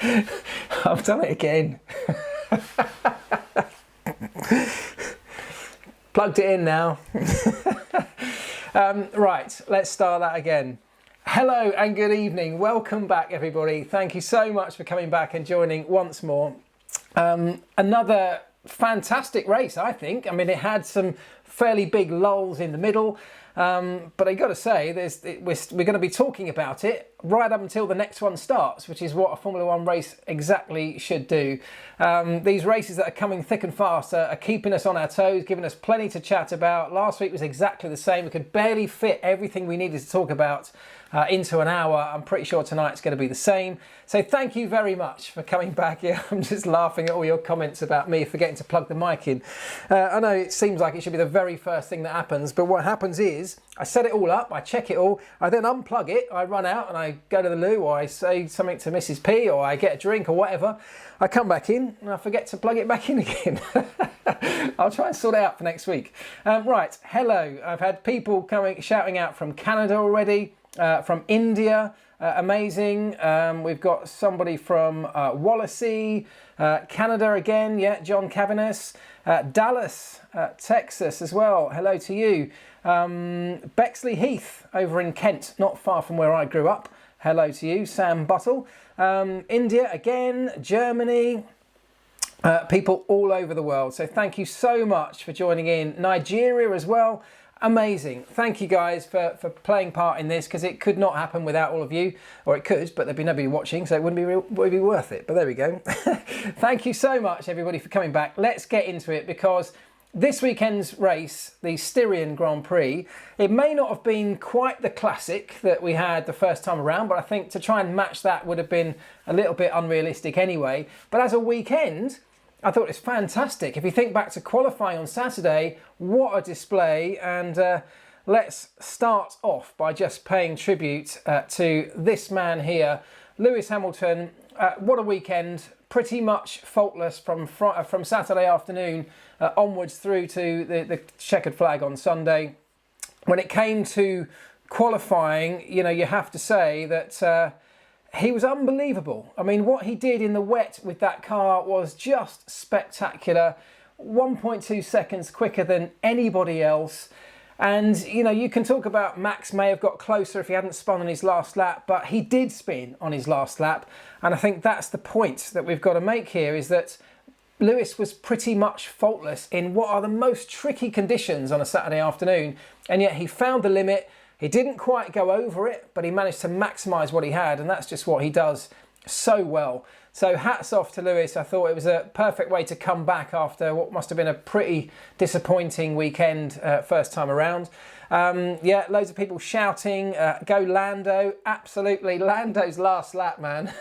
I've done it again. Plugged it in now. Right, let's start that again. Hello and good evening. Welcome back, everybody. Thank you so much for coming back and joining once more. Another fantastic race, I think. I mean, it had some fairly big lulls in the middle. But I got to say, we're going to be talking about it right up until the next one starts, which is what a Formula One race exactly should do. These races that are coming thick and fast are keeping us on our toes, giving us plenty to chat about. Last week was exactly the same. We could barely fit everything we needed to talk about into an hour. I'm pretty sure tonight's going to be the same. So thank you very much for coming back here. I'm just laughing at all your comments about me forgetting to plug the mic in. I know it seems like it should be the very first thing that happens, but what happens is I set it all up, I check it all, I then unplug it, I run out and I go to the loo, or I say something to Mrs. P, or I get a drink or whatever. I come back in and I forget to plug it back in again. I'll try and sort it out for next week. Right, hello. I've had people shouting out from Canada already. From India, amazing. We've got somebody from Wallasey, Canada again, yeah, John Cavaness, Dallas, Texas as well, hello to you. Bexley Heath over in Kent, not far from where I grew up, hello to you. Sam Buttle, India again, Germany, people all over the world, so thank you so much for joining in. Nigeria as well. Amazing. Thank you guys for playing part in this, because it could not happen without all of you, or it could, but there'd be nobody watching, so it wouldn't be worth it. But there we go. Thank you so much, everybody, for coming back. Let's get into it, because this weekend's race, the Styrian Grand Prix, it may not have been quite the classic that we had the first time around, but I think to try and match that would have been a little bit unrealistic anyway. But as a weekend, I thought it was fantastic. If you think back to qualifying on Saturday, what a display. And let's start off by just paying tribute to this man here, Lewis Hamilton. What a weekend. Pretty much faultless from Saturday afternoon onwards through to the checkered flag on Sunday. When it came to qualifying, you know, you have to say that he was unbelievable. I mean, what he did in the wet with that car was just spectacular. 1.2 seconds quicker than anybody else. And, you know, you can talk about Max may have got closer if he hadn't spun on his last lap, but he did spin on his last lap. And I think that's the point that we've got to make here, is that Lewis was pretty much faultless in what are the most tricky conditions on a Saturday afternoon. And yet he found the limit. He didn't quite go over it, but he managed to maximise what he had, and that's just what he does so well. So hats off to Lewis. I thought it was a perfect way to come back after what must have been a pretty disappointing weekend first time around. Yeah, loads of people shouting, go Lando. Absolutely, Lando's last lap, man.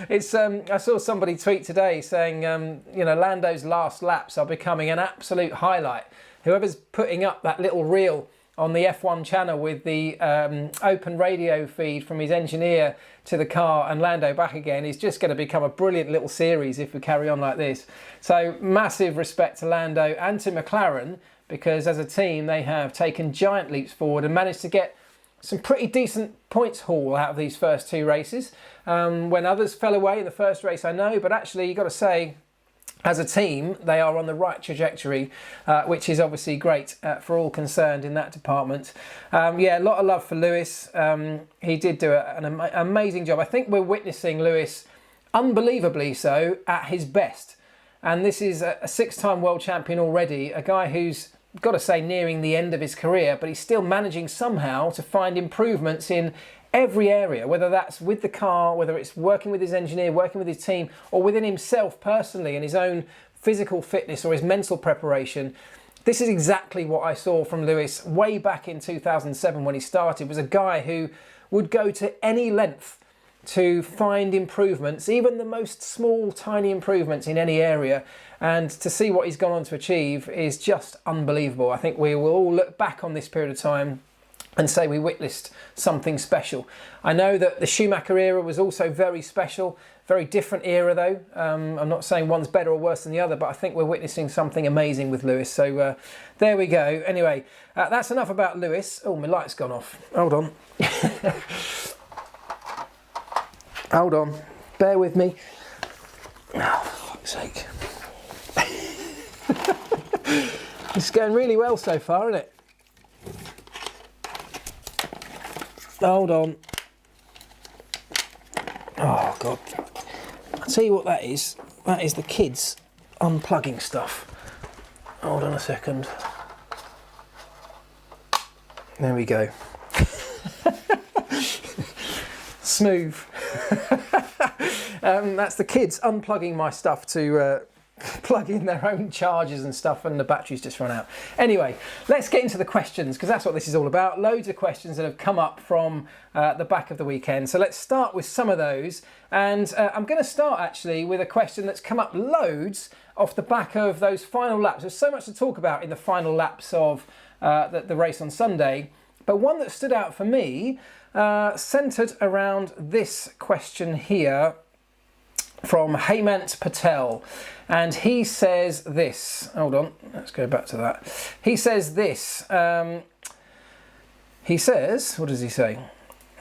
It's I saw somebody tweet today saying, you know, Lando's last laps are becoming an absolute highlight. Whoever's putting up that little reel on the F1 channel with the open radio feed from his engineer to the car and Lando back again is just going to become a brilliant little series if we carry on like this. So massive respect to Lando and to McLaren, because as a team they have taken giant leaps forward and managed to get some pretty decent points haul out of these first two races. When others fell away in the first race, I know, but actually you've got to say, as a team, they are on the right trajectory, which is obviously great for all concerned in that department. Yeah, a lot of love for Lewis. He did do an amazing job. I think we're witnessing Lewis, unbelievably so, at his best. And this is a six-time world champion already, a guy who's, got to say, nearing the end of his career, but he's still managing somehow to find improvements in every area, whether that's with the car, whether it's working with his engineer, working with his team, or within himself personally and his own physical fitness or his mental preparation. This is exactly what I saw from Lewis way back in 2007 when he started. Was a guy who would go to any length to find improvements, even the most small, tiny improvements in any area. And to see what he's gone on to achieve is just unbelievable. I think we will all look back on this period of time and say we witnessed something special. I know that the Schumacher era was also very special, very different era though. I'm not saying one's better or worse than the other, but I think we're witnessing something amazing with Lewis. So there we go. Anyway, that's enough about Lewis. Oh, my light's gone off. Hold on. Hold on. bear with me. Oh, for fuck's sake. It's going really well so far, isn't it? Hold on. Oh, God. I'll tell you what that is. That is the kids unplugging stuff. Hold on a second. There we go. Smooth. That's the kids unplugging my stuff to plug in their own chargers and stuff, and the batteries just run out. Anyway, let's get into the questions, because that's what this is all about. Loads of questions that have come up from the back of the weekend. So let's start with some of those. And I'm going to start actually with a question that's come up loads off the back of those final laps. There's so much to talk about in the final laps of the race on Sunday. But one that stood out for me centred around this question here from Hemant Patel. And he says this. Hold on, let's go back to that. He says this. He says, what does he say?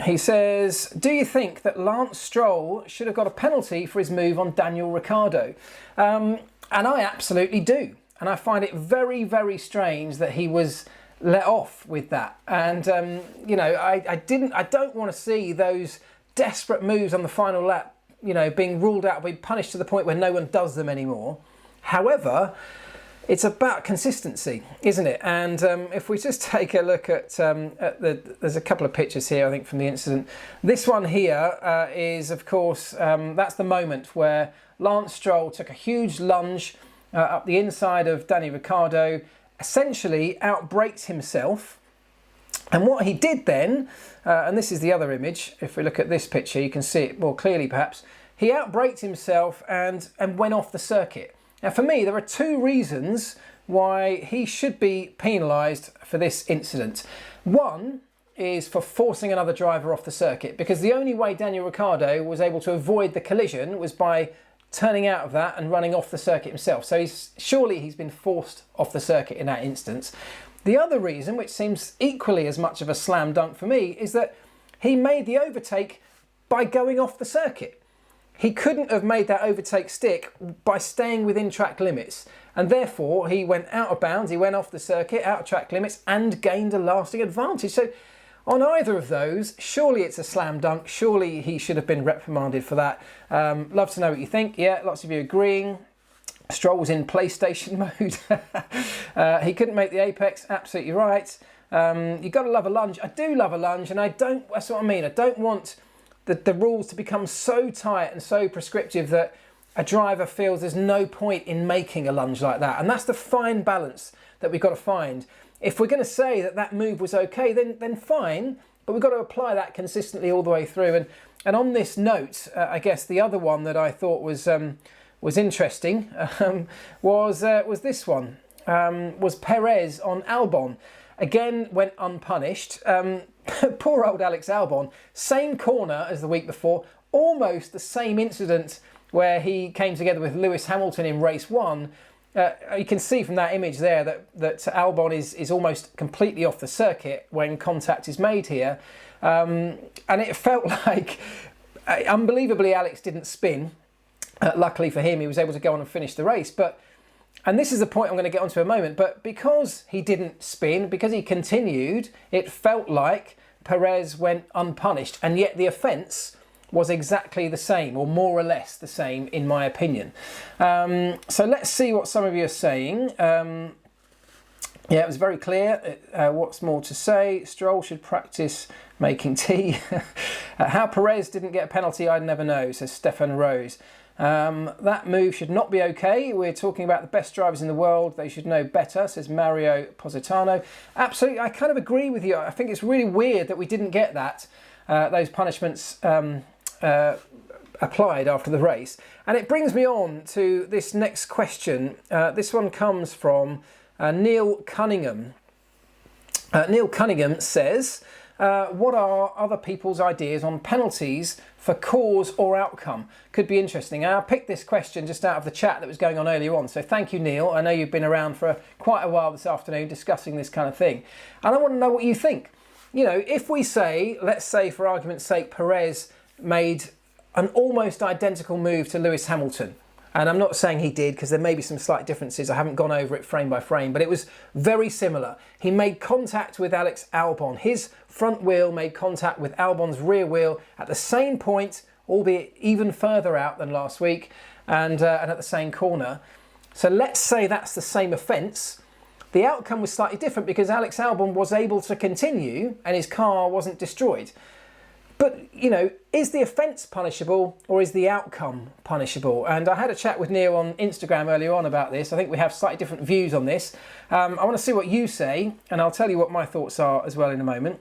He says, do you think that Lance Stroll should have got a penalty for his move on Daniel Ricciardo? And I absolutely do. And I find it very, very strange that he was let off with that. And, you know, I don't want to see those desperate moves on the final lap, you know, being ruled out, being punished to the point where no one does them anymore. However, it's about consistency, isn't it? And if we just take a look at there's a couple of pictures here, I think, from the incident. This one here is, of course, that's the moment where Lance Stroll took a huge lunge up the inside of Danny Ricciardo, essentially outbrakes himself. And what he did then, and this is the other image, if we look at this picture, you can see it more clearly perhaps, he outbraked himself and went off the circuit. Now for me, there are two reasons why he should be penalised for this incident. One is for forcing another driver off the circuit, because the only way Daniel Ricciardo was able to avoid the collision was by turning out of that and running off the circuit himself. So surely he's been forced off the circuit in that instance. The other reason, which seems equally as much of a slam dunk for me, is that he made the overtake by going off the circuit. He couldn't have made that overtake stick by staying within track limits, and therefore he went out of bounds, he went off the circuit, out of track limits, and gained a lasting advantage. So on either of those, surely it's a slam dunk, surely he should have been reprimanded for that. Love to know what you think. Yeah, lots of you agreeing. Stroll was in PlayStation mode. He couldn't make the apex, absolutely right. You've got to love a lunge. I do love a lunge, and that's what I mean. I don't want the rules to become so tight and so prescriptive that a driver feels there's no point in making a lunge like that. And that's the fine balance that we've got to find. If we're going to say that that move was okay, then fine, but we've got to apply that consistently all the way through. And on this note, I guess the other one that I thought was interesting was this one, was Perez on Albon. Again, went unpunished. Poor old Alex Albon, same corner as the week before, almost the same incident where he came together with Lewis Hamilton in race one. You can see from that image there that Albon is almost completely off the circuit when contact is made here. And it felt like, unbelievably, Alex didn't spin. Luckily for him, he was able to go on and finish the race. And this is the point I'm going to get onto in a moment, but because he didn't spin, because he continued, it felt like Perez went unpunished, and yet the offence was exactly the same, or more or less the same, in my opinion. So let's see what some of you are saying. Yeah, it was very clear. What's more to say? Stroll should practice making tea. How Perez didn't get a penalty, I'd never know, says Stefan Rose. That move should not be okay. We're talking about the best drivers in the world. They should know better, says Mario Positano. Absolutely, I kind of agree with you. I think it's really weird that we didn't get that, those punishments applied after the race. And it brings me on to this next question. This one comes from Neil Cunningham. Neil Cunningham says, what are other people's ideas on penalties for cause or outcome? Could be interesting. And I picked this question just out of the chat that was going on earlier on. So thank you, Neil. I know you've been around for quite a while this afternoon discussing this kind of thing. And I want to know what you think. You know, if we say, let's say for argument's sake, Perez made an almost identical move to Lewis Hamilton. And I'm not saying he did, because there may be some slight differences. I haven't gone over it frame by frame, but it was very similar. He made contact with Alex Albon. His front wheel made contact with Albon's rear wheel at the same point, albeit even further out than last week, and at the same corner. So let's say that's the same offence. The outcome was slightly different because Alex Albon was able to continue and his car wasn't destroyed. But, you know, is the offence punishable or is the outcome punishable? And I had a chat with Neil on Instagram earlier on about this. I think we have slightly different views on this. I want to see what you say, and I'll tell you what my thoughts are as well in a moment.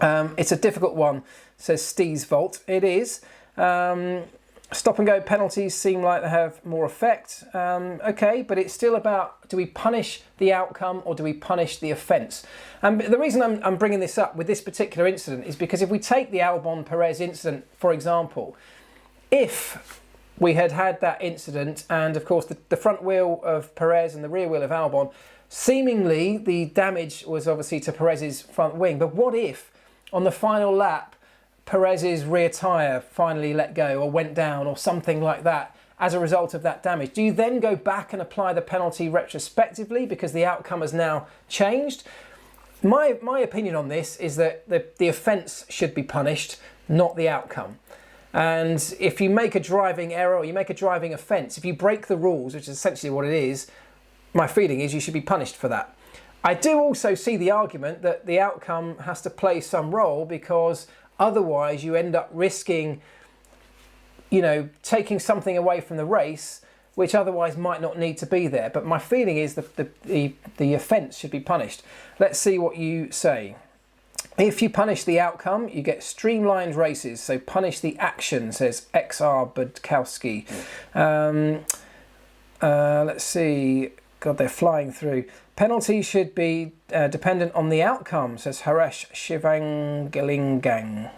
It's a difficult one, says Steve's Vault. It is. Stop and go penalties seem like they have more effect. Okay, but it's still about, do we punish the outcome or do we punish the offence? And the reason I'm bringing this up with this particular incident is because if we take the Albon-Perez incident, for example, if we had that incident and, of course, the front wheel of Perez and the rear wheel of Albon, seemingly the damage was obviously to Perez's front wing. But what if, on the final lap, Perez's rear tyre finally let go or went down or something like that as a result of that damage? Do you then go back and apply the penalty retrospectively because the outcome has now changed? My opinion on this is that the offence should be punished, not the outcome. And if you make a driving error or you make a driving offence, if you break the rules, which is essentially what it is, my feeling is you should be punished for that. I do also see the argument that the outcome has to play some role because otherwise you end up risking, you know, taking something away from the race which otherwise might not need to be there. But my feeling is that the offence should be punished. Let's see what you say. If you punish the outcome, you get streamlined races. So punish the action, says XR Budkowski. Let's see. God, they're flying through. Penalties should be dependent on the outcome, says Haresh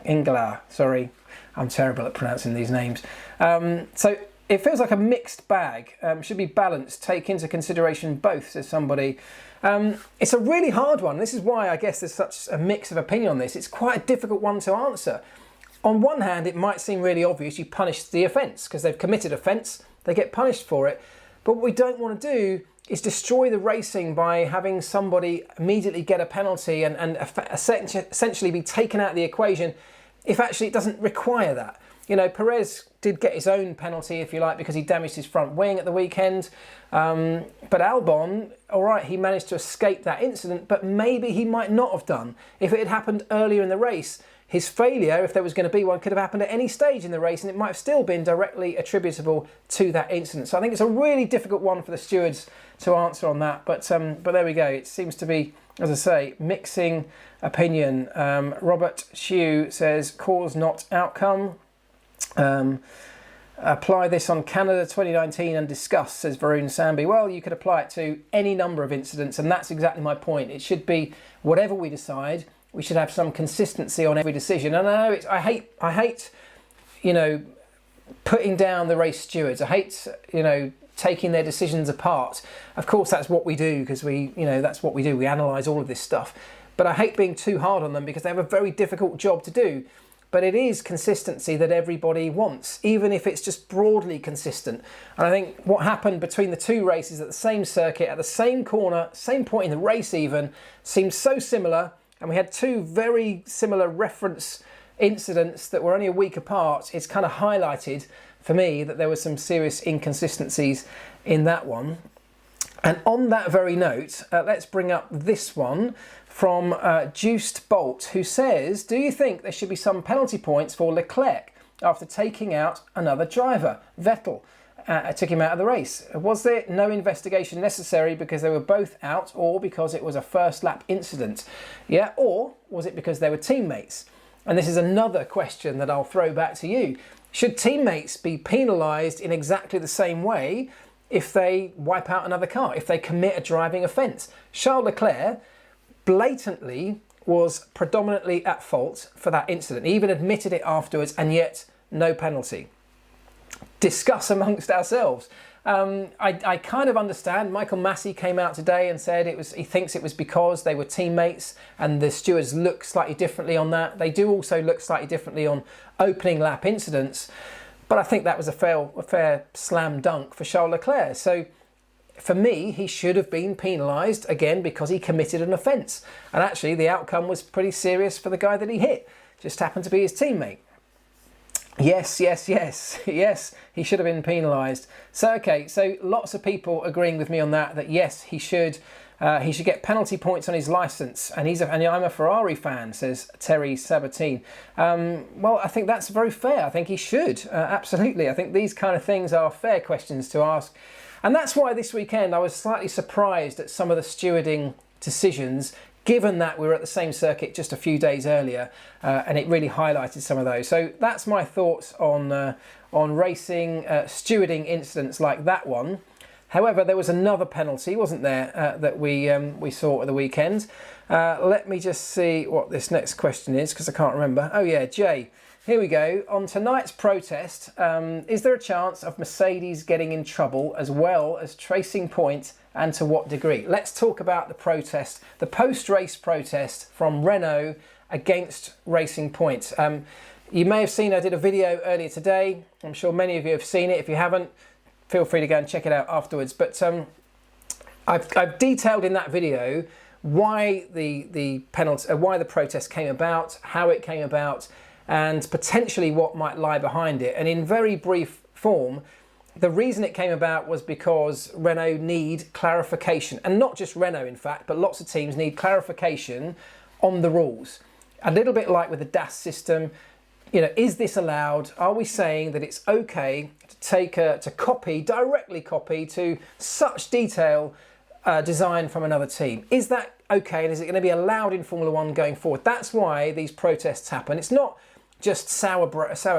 Ingla. Sorry, I'm terrible at pronouncing these names. So it feels like a mixed bag. Should be balanced. Take into consideration both, says somebody. It's a really hard one. This is why I guess there's such a mix of opinion on this. It's quite a difficult one to answer. On one hand, it might seem really obvious you punish the offence because they've committed offence. They get punished for it. But what we don't want to do is destroy the racing by having somebody immediately get a penalty and essentially be taken out of the equation if actually it doesn't require that. You know, Perez did get his own penalty, if you like, because he damaged his front wing at the weekend. But Albon, all right, he managed to escape that incident, but maybe he might not have done if it had happened earlier in the race. His failure, if there was going to be one, could have happened at any stage in the race and it might have still been directly attributable to that incident. So I think it's a really difficult one for the stewards to answer on that. But there we go. It seems to be, as I say, mixing opinion. Robert Hugh says, cause not outcome. Apply this on Canada 2019 and discuss, says Varun Sambi. Well, you could apply it to any number of incidents, and that's exactly my point. It should be whatever we decide. We should have some consistency on every decision. And I know I hate, you know, putting down the race stewards. I hate, you know, taking their decisions apart. Of course, that's what we do because that's what we do. We analyse all of this stuff. But I hate being too hard on them because they have a very difficult job to do. But it is consistency that everybody wants, even if it's just broadly consistent. And I think what happened between the two races at the same circuit, at the same corner, same point in the race even, seems so similar. And we had two very similar reference incidents that were only a week apart. It's kind of highlighted for me that there were some serious inconsistencies in that one. And on that very note, let's bring up this one from Juiced Bolt, who says, do you think there should be some penalty points for Leclerc after taking out another driver, Vettel? Took him out of the race. Was there no investigation necessary because they were both out or because it was a first lap incident? Yeah, or was it because they were teammates? And this is another question that I'll throw back to you. Should teammates be penalised in exactly the same way if they wipe out another car, if they commit a driving offence? Charles Leclerc blatantly was predominantly at fault for that incident. He even admitted it afterwards, and yet no penalty. Discuss amongst ourselves. I kind of understand. Michael Massey came out today and said he thinks it was because they were teammates and the stewards look slightly differently on that. They do also look slightly differently on opening lap incidents, but I think that was a fair slam dunk for Charles Leclerc. So for me, he should have been penalised again because he committed an offence. And actually the outcome was pretty serious for the guy that he hit. Just happened to be his teammate. Yes, he should have been penalised. So, okay, so lots of people agreeing with me on that yes, he should get penalty points on his licence. And I'm a Ferrari fan, says Terry Sabatine. Well, I think that's very fair. I think he should, absolutely. I think these kind of things are fair questions to ask. And that's why this weekend I was slightly surprised at some of the stewarding decisions, given that we were at the same circuit just a few days earlier, and it really highlighted some of those. So that's my thoughts on racing stewarding incidents like that one. However, there was another penalty, wasn't there, that we saw at the weekend. Let me just see what this next question is, because I can't remember. Oh yeah, Jay. Here we go. On tonight's protest, is there a chance of Mercedes getting in trouble as well as tracing points, and to what degree? Let's talk about the protest, the post-race protest from Renault against Racing Point. You may have seen I did a video earlier today. I'm sure many of you have seen it. If you haven't, feel free to go and check it out afterwards. But I've detailed in that video why the penalty, why the protest came about, how it came about, and potentially what might lie behind it. And in very brief form, the reason it came about was because Renault need clarification, and not just Renault in fact, but lots of teams need clarification on the rules. A little bit like with the DAS system, you know, is this allowed? Are we saying that it's okay to take directly copy to such detail design from another team? Is that okay, and is it going to be allowed in Formula One going forward? That's why these protests happen. It's not just sour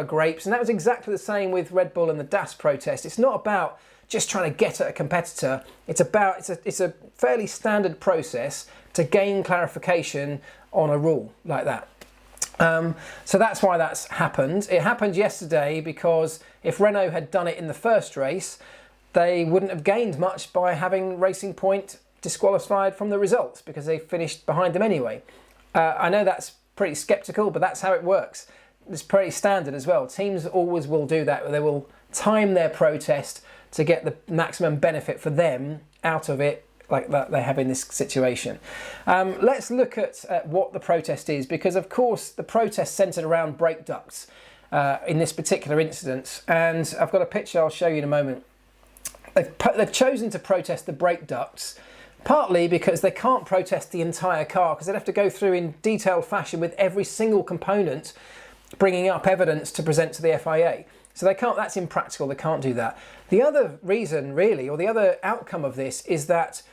grapes, and that was exactly the same with Red Bull and the DAS protest. It's not about just trying to get at a competitor. It's a fairly standard process to gain clarification on a rule like that. So that's why that's happened. It happened yesterday because if Renault had done it in the first race, they wouldn't have gained much by having Racing Point disqualified from the results because they finished behind them anyway. I know that's pretty sceptical, but that's how it works. It's pretty standard as well. Teams always will do that. They will time their protest to get the maximum benefit for them out of it, like that they have in this situation. Let's look at what the protest is, because of course the protest centred around brake ducts in this particular incident, and I've got a picture I'll show you in a moment. They've chosen to protest the brake ducts partly because they can't protest the entire car, because they'd have to go through in detailed fashion with every single component, bringing up evidence to present to the FIA. So they can't, that's impractical, they can't do that. The other reason really, or the other outcome of this, is that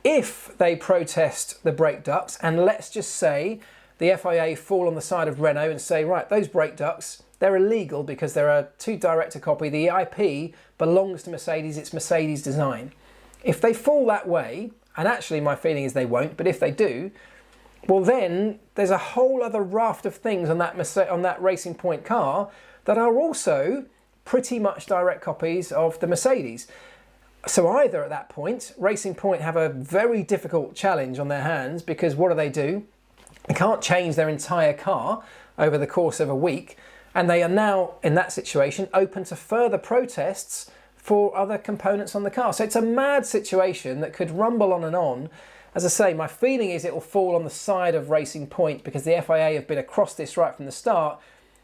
if they protest the brake ducts, and let's just say the FIA fall on the side of Renault and say, right, those brake ducts, they're illegal because they're a too direct a copy, the IP belongs to Mercedes, it's Mercedes design. If they fall that way, and actually my feeling is they won't, but if they do, well then there's a whole other raft of things on that Racing Point car that are also pretty much direct copies of the Mercedes. So either at that point, Racing Point have a very difficult challenge on their hands, because what do? They can't change their entire car over the course of a week, and they are now, in that situation, open to further protests for other components on the car. So it's a mad situation that could rumble on and on. As I say, my feeling is it will fall on the side of Racing Point because the FIA have been across this right from the start,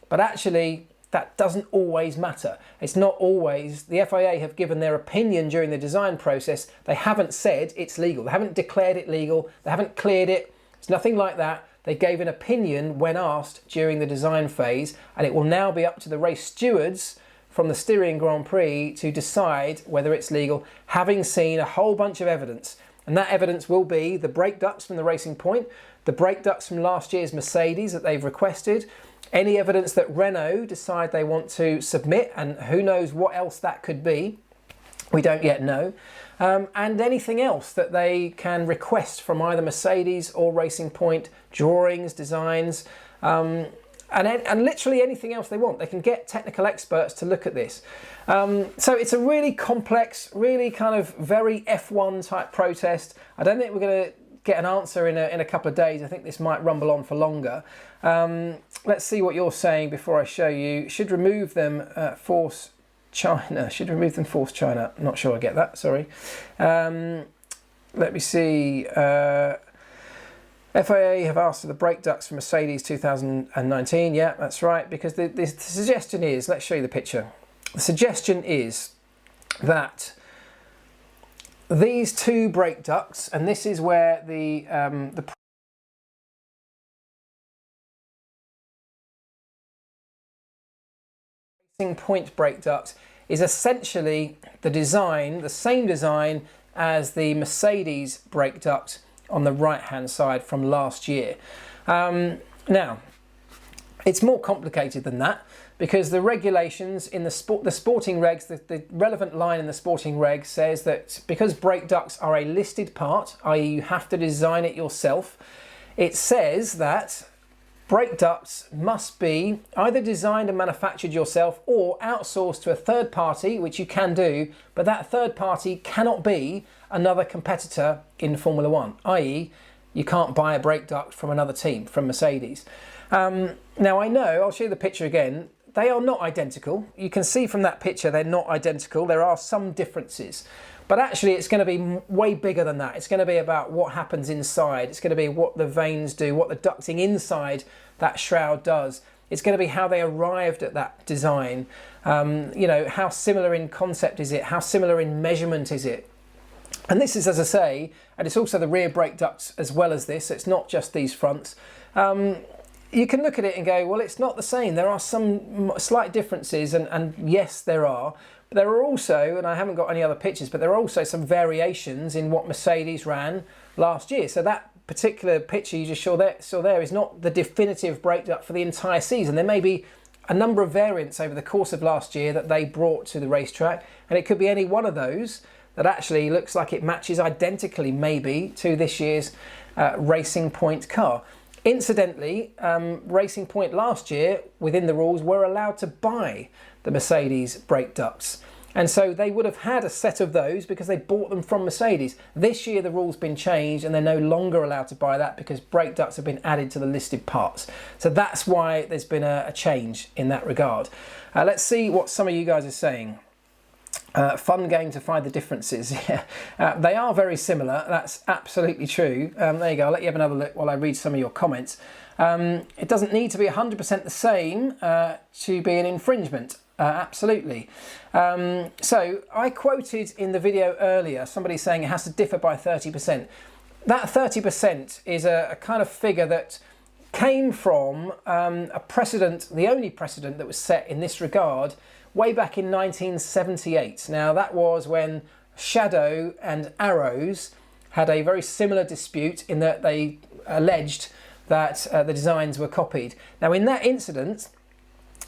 but actually that doesn't always matter. It's not always. The FIA have given their opinion during the design process. They haven't said it's legal. They haven't declared it legal. They haven't cleared it. It's nothing like that. They gave an opinion when asked during the design phase, and it will now be up to the race stewards from the Styrian Grand Prix to decide whether it's legal, having seen a whole bunch of evidence. And that evidence will be the brake ducts from the Racing Point, the brake ducts from last year's Mercedes that they've requested, any evidence that Renault decide they want to submit, and who knows what else that could be, we don't yet know, and anything else that they can request from either Mercedes or Racing Point, drawings, designs, and literally anything else they want. They can get technical experts to look at this. So it's a really complex, really kind of very F1 type protest. I don't think we're going to get an answer in a couple of days. I think this might rumble on for longer. Let's see what you're saying before I show you. Should remove them, force China. Should remove them, force China. Not sure I get that, sorry. Let me see. FIA have asked for the brake ducts for Mercedes 2019. Yeah, that's right. Because the suggestion is, let's show you the picture. The suggestion is that these two brake ducts, and this is where the racing point brake duct is essentially the design, the same design as the Mercedes brake duct on the right hand side from last year. Now, it's more complicated than that, because the regulations in the sporting regs, the relevant line in the sporting regs says that because brake ducts are a listed part, i.e. you have to design it yourself, it says that brake ducts must be either designed and manufactured yourself or outsourced to a third party, which you can do, but that third party cannot be another competitor in Formula One, i.e. you can't buy a brake duct from another team, from Mercedes. Now I know, I'll show you the picture again, they are not identical. You can see from that picture they're not identical. There are some differences. But actually it's going to be way bigger than that. It's going to be about what happens inside. It's going to be what the vanes do, what the ducting inside that shroud does. It's going to be how they arrived at that design. You know, how similar in concept is it? How similar in measurement is it? And this is, as I say, and it's also the rear brake ducts as well as this. It's not just these fronts. You can look at it and go, well, it's not the same. There are some slight differences, and yes, there are. But there are also, and I haven't got any other pictures, but there are also some variations in what Mercedes ran last year. So that particular picture you just saw there is not the definitive brake duct for the entire season. There may be a number of variants over the course of last year that they brought to the racetrack, and it could be any one of those that actually looks like it matches identically maybe to this year's Racing Point car. Incidentally, Racing Point last year, within the rules, were allowed to buy the Mercedes brake ducts. And so they would have had a set of those because they bought them from Mercedes. This year the rule's been changed and they're no longer allowed to buy that because brake ducts have been added to the listed parts. So that's why there's been a change in that regard. Let's see what some of you guys are saying. Fun game to find the differences. Yeah, they are very similar. That's absolutely true. There you go. I'll let you have another look while I read some of your comments. It doesn't need to be 100% the same to be an infringement. Absolutely. So I quoted in the video earlier somebody saying it has to differ by 30%. That 30% is a kind of figure that came from a precedent, the only precedent that was set in this regard way back in 1978. Now that was when Shadow and Arrows had a very similar dispute in that they alleged that the designs were copied. Now in that incident,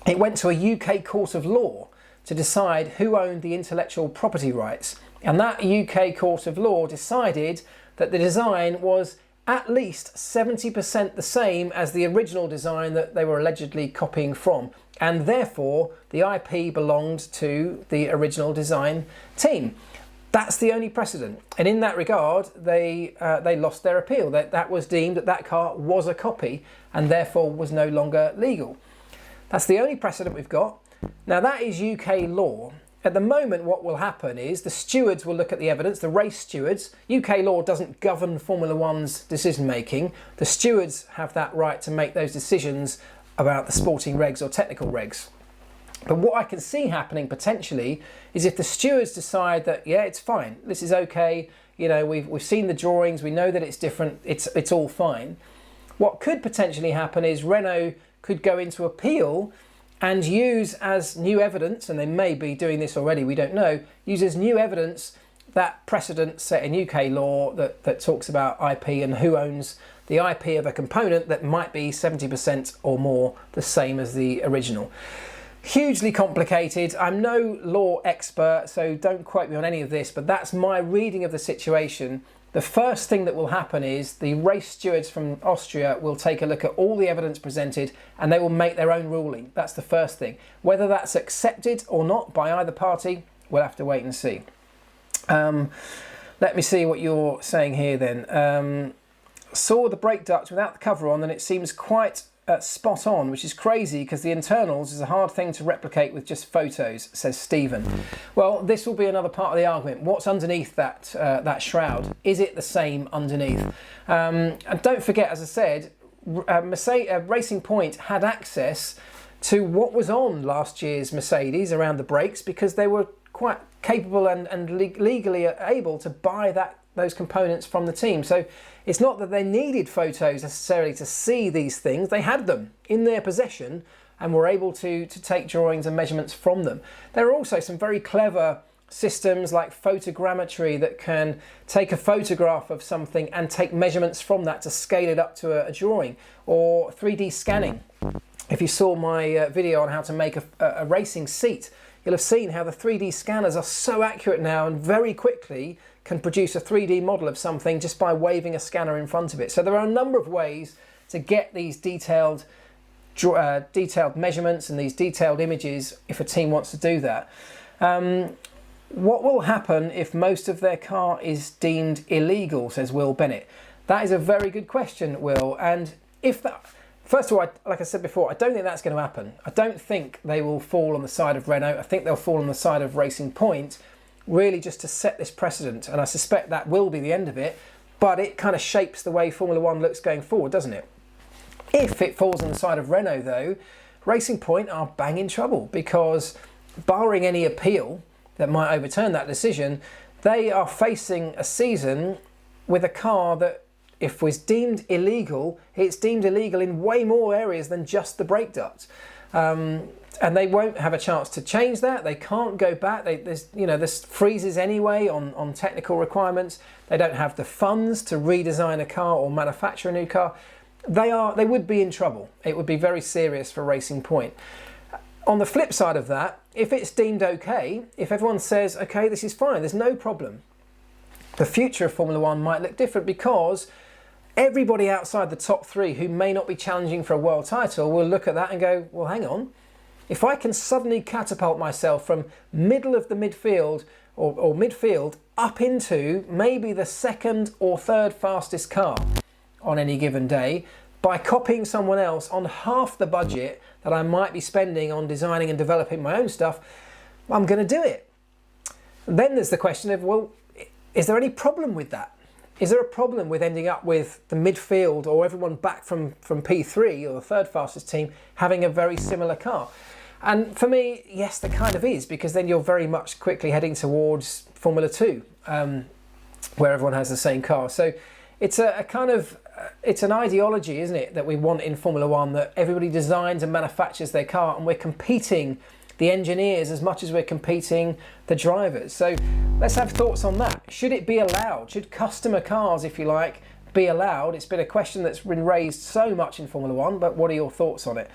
it went to a UK court of law to decide who owned the intellectual property rights. And that UK court of law decided that the design was at least 70% the same as the original design that they were allegedly copying from. And therefore, the IP belonged to the original design team. That's the only precedent. And in that regard, they lost their appeal. That was deemed that that car was a copy and therefore was no longer legal. That's the only precedent we've got. Now that is UK law. At the moment, what will happen is the stewards will look at the evidence, the race stewards. UK law doesn't govern Formula One's decision making. The stewards have that right to make those decisions about the sporting regs or technical regs. But what I can see happening potentially is if the stewards decide that, yeah, it's fine, this is okay, you know, we've seen the drawings, we know that it's different, it's all fine. What could potentially happen is Renault could go into appeal and use as new evidence, and they may be doing this already, we don't know, use as new evidence that precedent set in UK law that talks about IP and who owns the IP of a component that might be 70% or more the same as the original. Hugely complicated. I'm no law expert, so don't quote me on any of this, but that's my reading of the situation, the first thing that will happen is the race stewards from Austria will take a look at all the evidence presented and they will make their own ruling. That's the first thing. Whether that's accepted or not by either party, we'll have to wait and see. Let me see what you're saying here then. Saw the brake duct without the cover on and it seems quite spot on, which is crazy because the internals is a hard thing to replicate with just photos, says Stephen. Well, this will be another part of the argument. What's underneath that that shroud? Is it the same underneath? And don't forget, as I said, Racing Point had access to what was on last year's Mercedes around the brakes because they were quite capable and legally able to buy those components from the team. So it's not that they needed photos necessarily to see these things. They had them in their possession and were able to take drawings and measurements from them. There are also some very clever systems like photogrammetry that can take a photograph of something and take measurements from that to scale it up to a drawing, or 3D scanning. If you saw my video on how to make a racing seat, you'll have seen how the 3D scanners are so accurate now and very quickly can produce a 3D model of something just by waving a scanner in front of it. So there are a number of ways to get these detailed measurements and these detailed images if a team wants to do that. What will happen if most of their car is deemed illegal, says Will Bennett? That is a very good question, Will. And if that, first of all, like I said before, I don't think that's going to happen. I don't think they will fall on the side of Renault. I think they'll fall on the side of Racing Point, really just to set this precedent. And I suspect that will be the end of it, but it kind of shapes the way Formula One looks going forward, doesn't it? If it falls on the side of Renault, though, Racing Point are bang in trouble because, barring any appeal that might overturn that decision, they are facing a season with a car that, if was deemed illegal, it's deemed illegal in way more areas than just the brake duct. And they won't have a chance to change that. They can't go back. There's freezes anyway on technical requirements. They don't have the funds to redesign a car or manufacture a new car. They would be in trouble. It would be very serious for Racing Point. On the flip side of that, if it's deemed okay, if everyone says, okay, this is fine, there's no problem, the future of Formula One might look different because everybody outside the top three who may not be challenging for a world title will look at that and go, well, hang on. If I can suddenly catapult myself from middle of the midfield or midfield up into maybe the second or third fastest car on any given day by copying someone else on half the budget that I might be spending on designing and developing my own stuff, I'm going to do it. Then there's the question of, well, is there any problem with that? Is there a problem with ending up with the midfield or everyone back from P3 or the third fastest team having a very similar car? And for me, yes, there kind of is, because then you're very much quickly heading towards Formula 2, where everyone has the same car. So it's it's an ideology, isn't it, that we want in Formula 1, that everybody designs and manufactures their car and we're competing the engineers as much as we're competing the drivers. So let's have thoughts on that. Should it be allowed? Should customer cars, if you like, be allowed? It's been a question that's been raised so much in Formula 1, but what are your thoughts on it?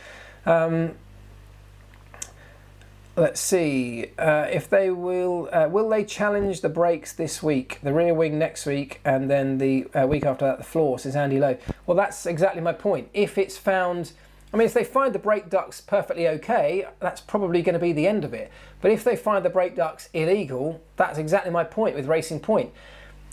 Let's see, if they will they challenge the brakes this week, the rear wing next week, and then the week after that the floor, says Andy Lowe. Well, that's exactly my point. If it's found, I mean, if they find the brake ducts perfectly okay, that's probably going to be the end of it. But if they find the brake ducts illegal, that's exactly my point with Racing Point.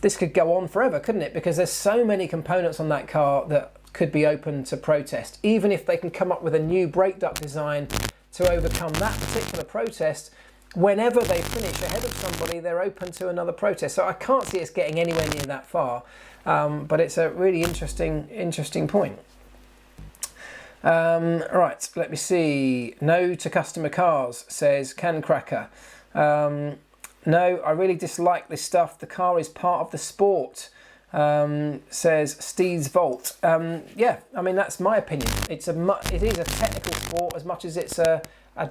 This could go on forever, couldn't it? Because there's so many components on that car that could be open to protest. Even if they can come up with a new brake duct design to overcome that particular protest, whenever they finish ahead of somebody, they're open to another protest. So I can't see us getting anywhere near that far, but it's a really interesting point. Right, let me see. No to customer cars, says Can Cracker. No, I really dislike this stuff. The car is part of the sport, says Steve's Vault. Yeah, I mean, that's my opinion. It is a technical sport as much as it's a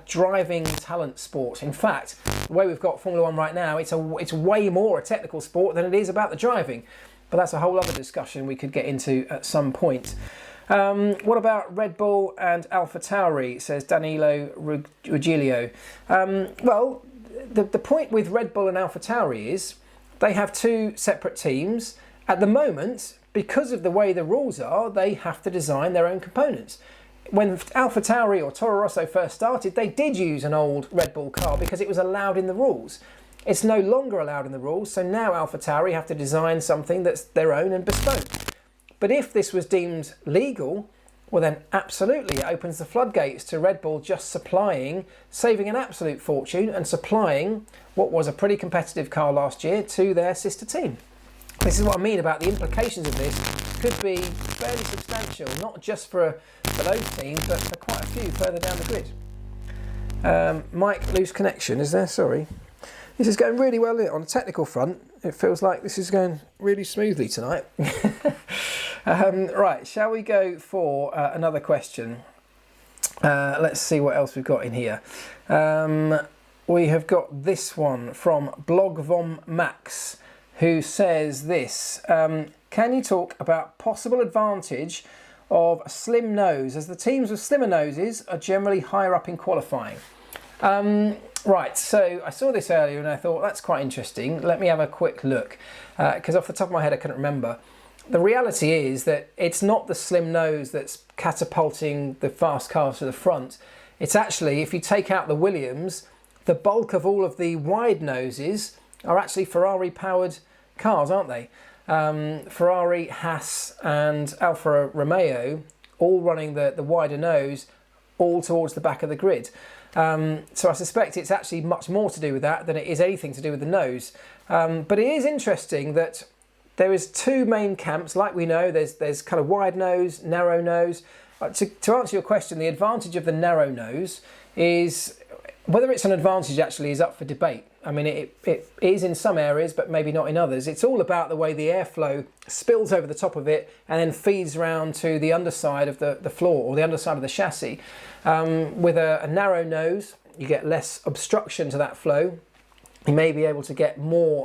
driving talent sport. In fact, the way we've got Formula One right now, it's way more a technical sport than it is about the driving. But that's a whole other discussion we could get into at some point. What about Red Bull and Alfa Tauri, says Danilo Ruggiero. Well, the point with Red Bull and Alfa Tauri is they have two separate teams At the moment, because of the way the rules are, they have to design their own components. When AlphaTauri or Toro Rosso first started, they did use an old Red Bull car because it was allowed in the rules. It's no longer allowed in the rules, so now AlphaTauri have to design something that's their own and bespoke. But if this was deemed legal, well then absolutely it opens the floodgates to Red Bull just supplying, saving an absolute fortune and supplying what was a pretty competitive car last year to their sister team. This is what I mean about the implications of this could be fairly substantial, not just for those teams, but for quite a few further down the grid. Mike, loose connection, is there? Sorry. This is going really well on a technical front. It feels like this is going really smoothly tonight. Right, shall we go for another question? Let's see what else we've got in here. We have got this one from Blogvom Max, who says this. Can you talk about possible advantage of a slim nose, as the teams with slimmer noses are generally higher up in qualifying? Right, so I saw this earlier and I thought that's quite interesting. Let me have a quick look, because off the top of my head I couldn't remember. The reality is that it's not the slim nose that's catapulting the fast cars to the front. It's actually, if you take out the Williams, the bulk of all of the wide noses are actually Ferrari powered cars, aren't they? Ferrari, Haas and Alfa Romeo all running the wider nose all towards the back of the grid. So I suspect it's actually much more to do with that than it is anything to do with the nose. But it is interesting that there is two main camps. Like we know, there's kind of wide nose, narrow nose. To answer your question, the advantage of the narrow nose is, whether it's an advantage actually is up for debate. I mean, it is in some areas, but maybe not in others. It's all about the way the airflow spills over the top of it and then feeds around to the underside of the floor or the underside of the chassis. With a narrow nose, you get less obstruction to that flow. You may be able to get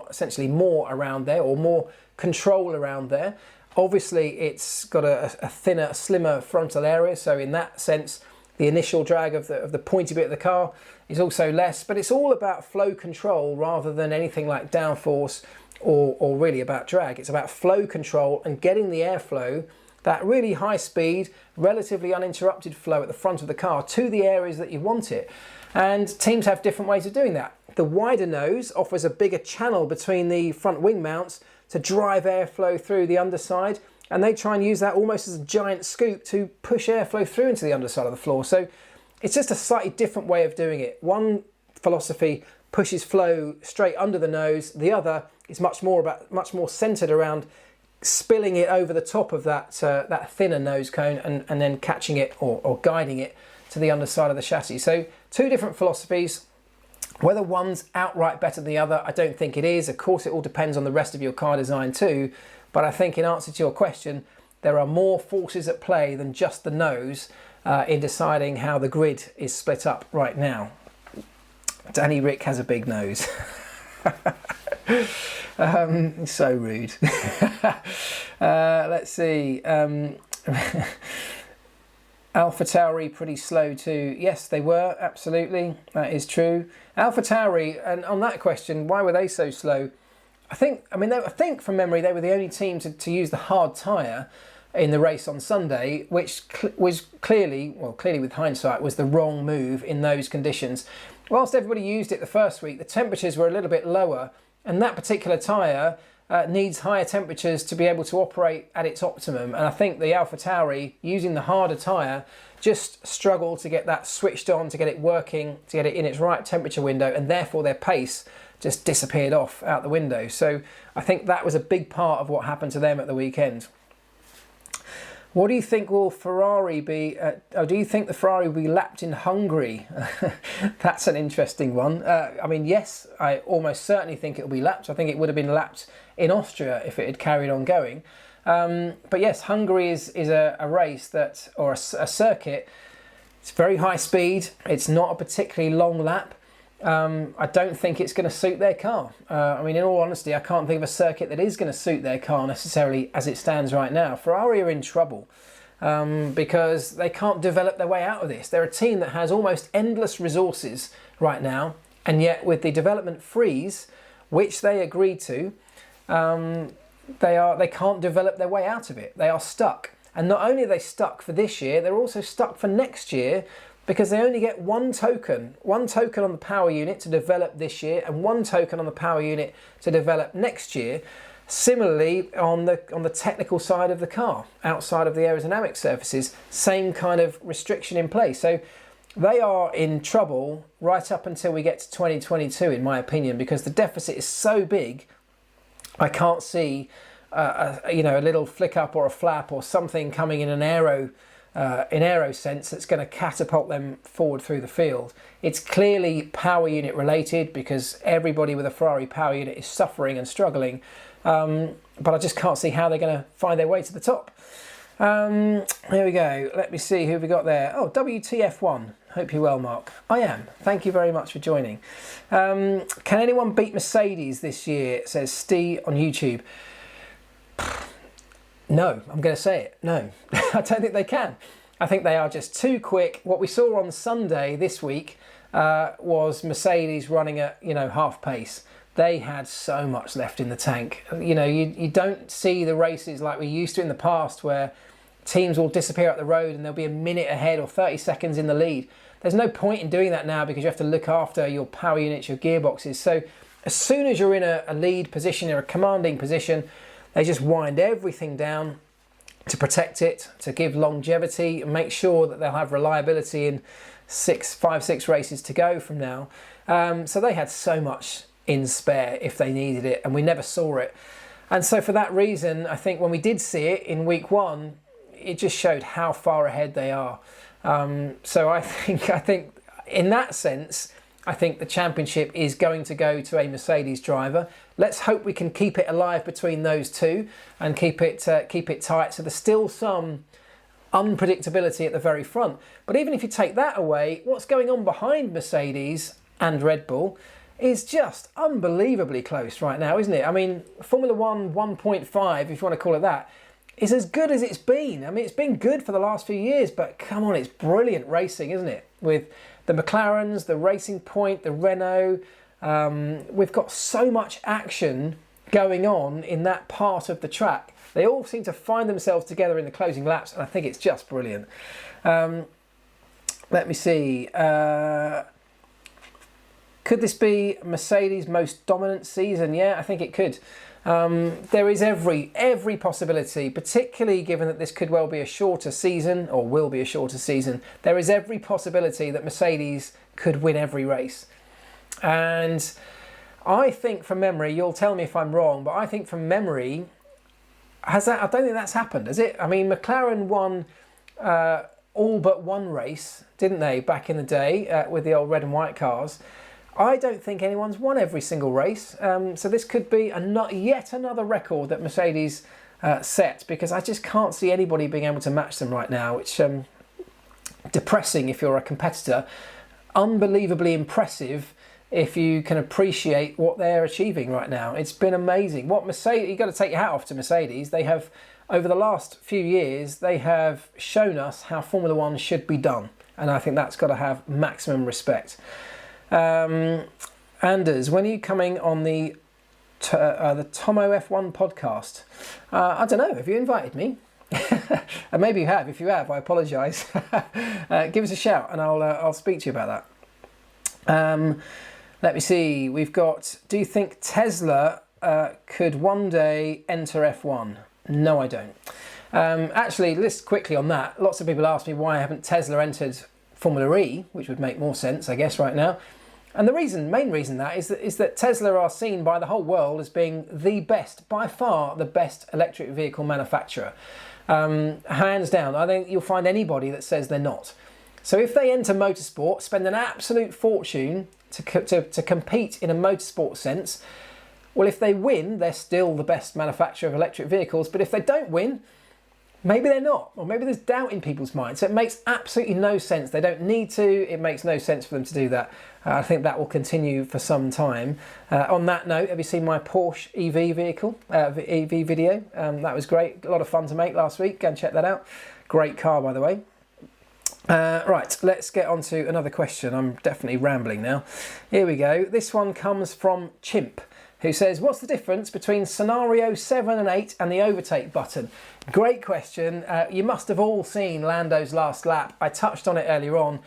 essentially more around there, or more control around there. Obviously, it's got a thinner, slimmer frontal area, so in that sense, the initial drag of the pointy bit of the car is also less, but it's all about flow control rather than anything like downforce or really about drag. It's about flow control and getting the airflow, that really high speed, relatively uninterrupted flow at the front of the car to the areas that you want it. And teams have different ways of doing that. The wider nose offers a bigger channel between the front wing mounts to drive airflow through the underside, and they try and use that almost as a giant scoop to push airflow through into the underside of the floor. So it's just a slightly different way of doing it. One philosophy pushes flow straight under the nose. The other is much more centered around spilling it over the top of that thinner nose cone and then catching it or guiding it to the underside of the chassis. So two different philosophies. Whether one's outright better than the other, I don't think it is. Of course, it all depends on the rest of your car design too. But I think in answer to your question, there are more forces at play than just the nose in deciding how the grid is split up right now. Danny Rick has a big nose. So rude. Let's see. AlphaTauri pretty slow too. Yes, they were, absolutely. That is true. AlphaTauri, and on that question, why were they so slow? I think from memory, they were the only team to use the hard tyre in the race on Sunday, which was clearly with hindsight, was the wrong move in those conditions. Whilst everybody used it the first week, the temperatures were a little bit lower, and that particular tyre needs higher temperatures to be able to operate at its optimum. And I think the AlphaTauri, using the harder tyre, just struggled to get that switched on, to get it working, to get it in its right temperature window, and therefore their pace just disappeared off out the window. So I think that was a big part of what happened to them at the weekend. What do you think will Ferrari be? Do you think the Ferrari will be lapped in Hungary? That's an interesting one. I mean, yes, I almost certainly think it will be lapped. I think it would have been lapped in Austria if it had carried on going. But yes, Hungary is a race that, or a circuit. It's very high speed. It's not a particularly long lap. I don't think it's going to suit their car. I mean, in all honesty, I can't think of a circuit that is going to suit their car necessarily as it stands right now. Ferrari are in trouble because they can't develop their way out of this. They're a team that has almost endless resources right now, and yet with the development freeze, which they agreed to, they can't develop their way out of it. They are stuck. And not only are they stuck for this year, they're also stuck for next year, because they only get one token on the power unit to develop this year and one token on the power unit to develop next year. Similarly, on the technical side of the car, outside of the aerodynamic surfaces, same kind of restriction in place. So they are in trouble right up until we get to 2022, in my opinion, because the deficit is so big. I can't see a little flick up or a flap or something coming in an aero sense that's going to catapult them forward through the field. It's clearly power unit related, because everybody with a Ferrari power unit is suffering and struggling, but I just can't see how they're going to find their way to the top. Here we go. Let me see who we got there. Oh, WTF1. Hope you're well, Marc. I am. Thank you very much for joining. Can anyone beat Mercedes this year? Says Steve on YouTube. No, I'm going to say it. No, I don't think they can. I think they are just too quick. What we saw on Sunday this week was Mercedes running at, half pace. They had so much left in the tank. You don't see the races like we used to in the past, where teams will disappear up the road and they'll be a minute ahead or 30 seconds in the lead. There's no point in doing that now, because you have to look after your power units, your gearboxes. So as soon as you're in a lead position or a commanding position, they just wind everything down to protect it, to give longevity, and make sure that they'll have reliability in 5, 6 races to go from now. So they had so much in spare if they needed it, and we never saw it. And so for that reason, I think when we did see it in week 1, it just showed how far ahead they are. So I think in that sense, I think the championship is going to go to a Mercedes driver. Let's hope we can keep it alive between those two and keep it tight. So there's still some unpredictability at the very front. But even if you take that away, what's going on behind Mercedes and Red Bull is just unbelievably close right now, isn't it? I mean, Formula 1 1.5, if you want to call it that, is as good as it's been. I mean, it's been good for the last few years, but come on, it's brilliant racing, isn't it? With the McLarens, the Racing Point, the Renault, we've got so much action going on in that part of the track. They all seem to find themselves together in the closing laps, and I think it's just brilliant. Let me see. Could this be Mercedes' most dominant season? Yeah, I think it could. There is every possibility, particularly given that this could well be a shorter season, or will be a shorter season. There is every possibility that Mercedes could win every race. And I think from memory, you'll tell me if I'm wrong, but I think from memory, I don't think that's happened, has it? I mean, McLaren won all but one race, didn't they, back in the day with the old red and white cars. I don't think anyone's won every single race, so this could be yet another record that Mercedes set, because I just can't see anybody being able to match them right now, which depressing if you're a competitor, unbelievably impressive if you can appreciate what they're achieving right now. It's been amazing. What Mercedes, you've got to take your hat off to Mercedes. They have, over the last few years, they have shown us how Formula 1 should be done, and I think that's got to have maximum respect. Anders, when are you coming on the Tomo F1 podcast? I don't know. Have you invited me? Maybe you have. If you have, I apologise. Give us a shout, and I'll speak to you about that. Let me see. We've got. Do you think Tesla could one day enter F1? No, I don't. Actually, just quickly on that. Lots of people ask me why haven't Tesla entered Formula E, which would make more sense, I guess, right now. And the main reason is that Tesla are seen by the whole world as being the best, by far the best electric vehicle manufacturer. Hands down. I think you'll find anybody that says they're not. So if they enter motorsport, spend an absolute fortune to compete in a motorsport sense, well, if they win, they're still the best manufacturer of electric vehicles. But if they don't win, maybe they're not, or maybe there's doubt in people's minds. So it makes absolutely no sense. They don't need to. It makes no sense for them to do that. I think that will continue for some time. On that note, have you seen my Porsche EV vehicle, EV video? That was great. A lot of fun to make last week. Go and check that out. Great car, by the way. Right, let's get on to another question. I'm definitely rambling now. Here we go. This one comes from Chimp, who says, what's the difference between scenario 7 and 8 and the overtake button? Great question. You must have all seen Lando's last lap. I touched on it earlier on.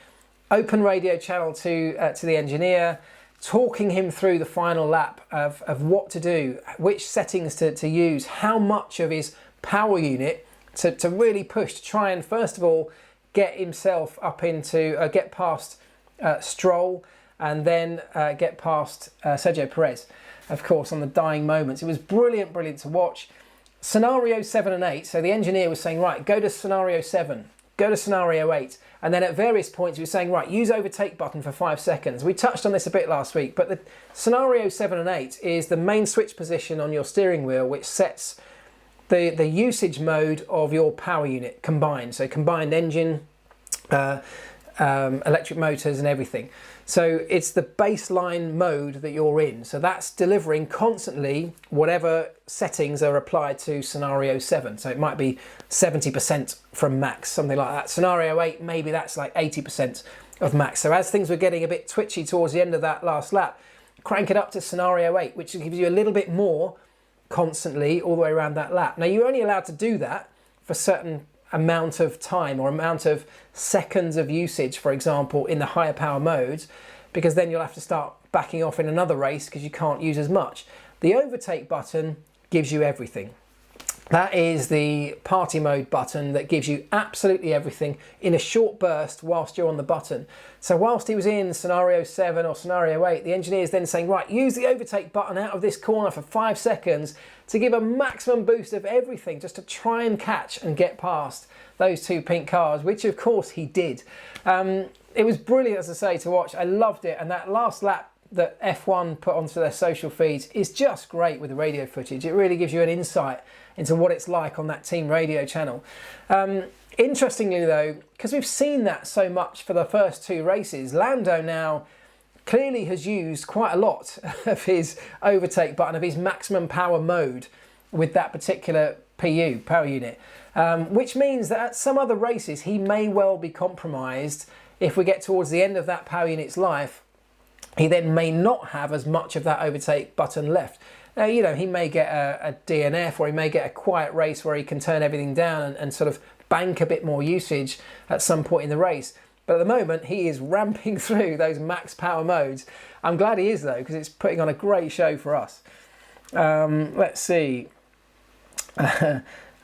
Open radio channel to the engineer, talking him through the final lap of what to do, which settings to use, how much of his power unit to really push to try and, first of all, get himself up into, get past Stroll, and then get past Sergio Perez, of course, on the dying moments. It was brilliant, brilliant to watch. Scenario 7 and 8, so the engineer was saying, right, go to scenario 7, go to scenario 8, and then at various points he was saying, right, use overtake button for 5 seconds. We touched on this a bit last week, but the scenario 7 and 8 is the main switch position on your steering wheel, which sets the usage mode of your power unit combined, so combined engine, electric motors and everything. So it's the baseline mode that you're in. So that's delivering constantly whatever settings are applied to scenario 7. So it might be 70% from max, something like that. Scenario 8, maybe that's like 80% of max. So as things were getting a bit twitchy towards the end of that last lap, crank it up to scenario 8, which gives you a little bit more constantly all the way around that lap. Now you're only allowed to do that for certain amount of time or amount of seconds of usage, for example, in the higher power modes, because then you'll have to start backing off in another race because you can't use as much. The overtake button gives you everything. That is the party mode button that gives you absolutely everything in a short burst whilst you're on the button. So whilst he was in scenario 7 or scenario 8, the engineer is then saying, right, use the overtake button out of this corner for 5 seconds to give a maximum boost of everything, just to try and catch and get past those 2 pink cars, which of course he did. It was brilliant, as I say, to watch. I loved it. And that last lap that F1 put onto their social feeds is just great with the radio footage. It really gives you an insight into what it's like on that team radio channel. Interestingly though, because we've seen that so much for the first 2 races, Lando now clearly has used quite a lot of his overtake button, of his maximum power mode with that particular PU, power unit, which means that at some other races he may well be compromised. If we get towards the end of that power unit's life, he then may not have as much of that overtake button left. Now, you know, he may get a DNF, or he may get a quiet race where he can turn everything down and sort of bank a bit more usage at some point in the race. But at the moment, he is ramping through those max power modes. I'm glad he is, though, because it's putting on a great show for us. Let's see.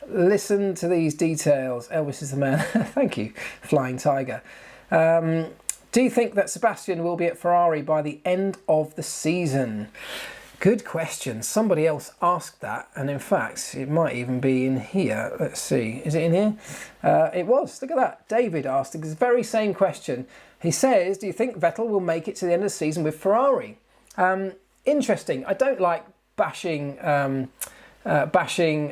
Listen to these details. Elvis is the man. Thank you, Flying Tiger. Do you think that Sebastian will be at Ferrari by the end of the season? Good question. Somebody else asked that, and in fact, it might even be in here. Let's see. Is it in here? It was. Look at that. David asked the very same question. He says, do you think Vettel will make it to the end of the season with Ferrari? Interesting. I don't like bashing Sebastian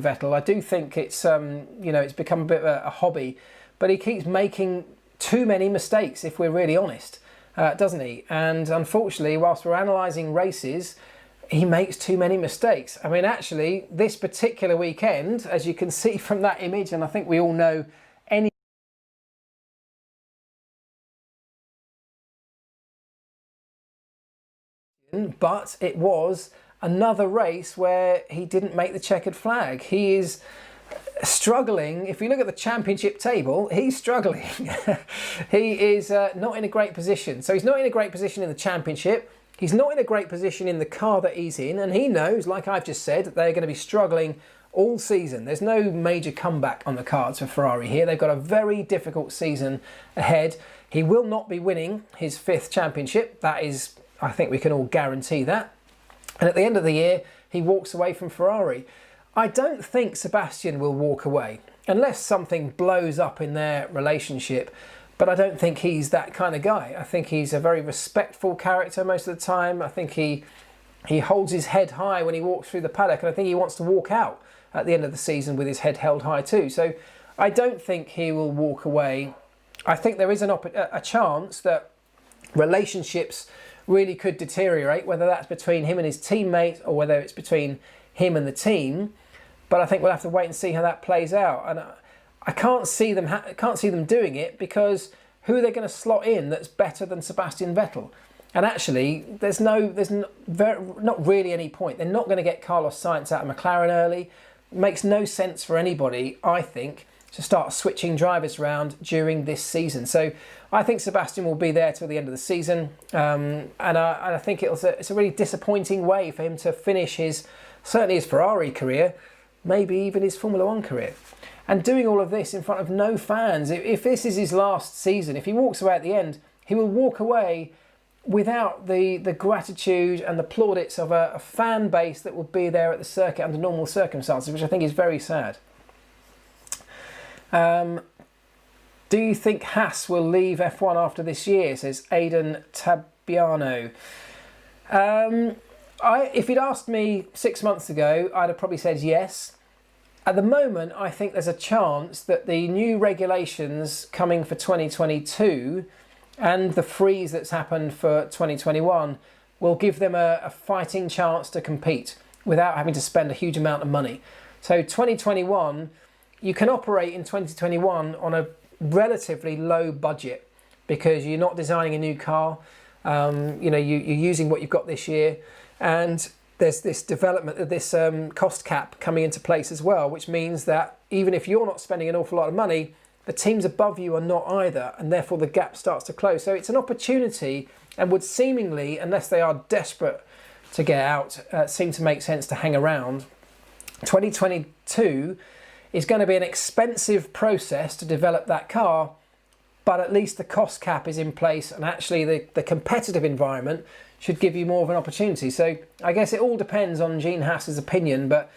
Vettel. I do think it's you know, it's become a bit of a hobby, but he keeps making too many mistakes, if we're really honest. Doesn't he? And unfortunately, whilst we're analysing races, he makes too many mistakes. I mean, actually, this particular weekend, as you can see from that image, and I think we all know any... But it was another race where he didn't make the checkered flag. He is struggling. If you look at the championship table, he's struggling. He is not in a great position. So he's not in a great position in the championship. He's not in a great position in the car that he's in, and he knows, like I've just said, that they're going to be struggling all season. There's no major comeback on the cards for Ferrari here. They've got a very difficult season ahead. He will not be winning his 5th championship. That is, I think we can all guarantee that. And at the end of the year, he walks away from Ferrari. I don't think Sebastian will walk away, unless something blows up in their relationship, but I don't think he's that kind of guy. I think he's a very respectful character most of the time. I think he holds his head high when he walks through the paddock, and I think he wants to walk out at the end of the season with his head held high too. So I don't think he will walk away. I think there is a chance that relationships really could deteriorate, whether that's between him and his teammate or whether it's between him and the team. But I think we'll have to wait and see how that plays out. And I can't see them doing it, because who are they going to slot in that's better than Sebastian Vettel? And actually, there's not really any point. They're not going to get Carlos Sainz out of McLaren early. It makes no sense for anybody, I think, to start switching drivers around during this season. So I think Sebastian will be there till the end of the season. And I think it's a really disappointing way for him to finish certainly his Ferrari career, maybe even his Formula One career. And doing all of this in front of no fans. If this is his last season, if he walks away at the end, he will walk away without the gratitude and the plaudits of a fan base that will be there at the circuit under normal circumstances, which I think is very sad. Do you think Haas will leave F1 after this year, says Aidan Tabiano. If you'd asked me 6 months ago, I'd have probably said yes. At the moment, I think there's a chance that the new regulations coming for 2022 and the freeze that's happened for 2021 will give them a fighting chance to compete without having to spend a huge amount of money. So 2021, you can operate in 2021 on a relatively low budget because you're not designing a new car. You're using what you've got this year, and there's this development of this cost cap coming into place as well, which means that even if you're not spending an awful lot of money, the teams above you are not either, and therefore the gap starts to close. So it's an opportunity, and would seemingly, unless they are desperate to get out, seem to make sense to hang around. 2022 is going to be an expensive process to develop that car, but at least the cost cap is in place, and actually the competitive environment should give you more of an opportunity. So I guess it all depends on Gene Haas's opinion, but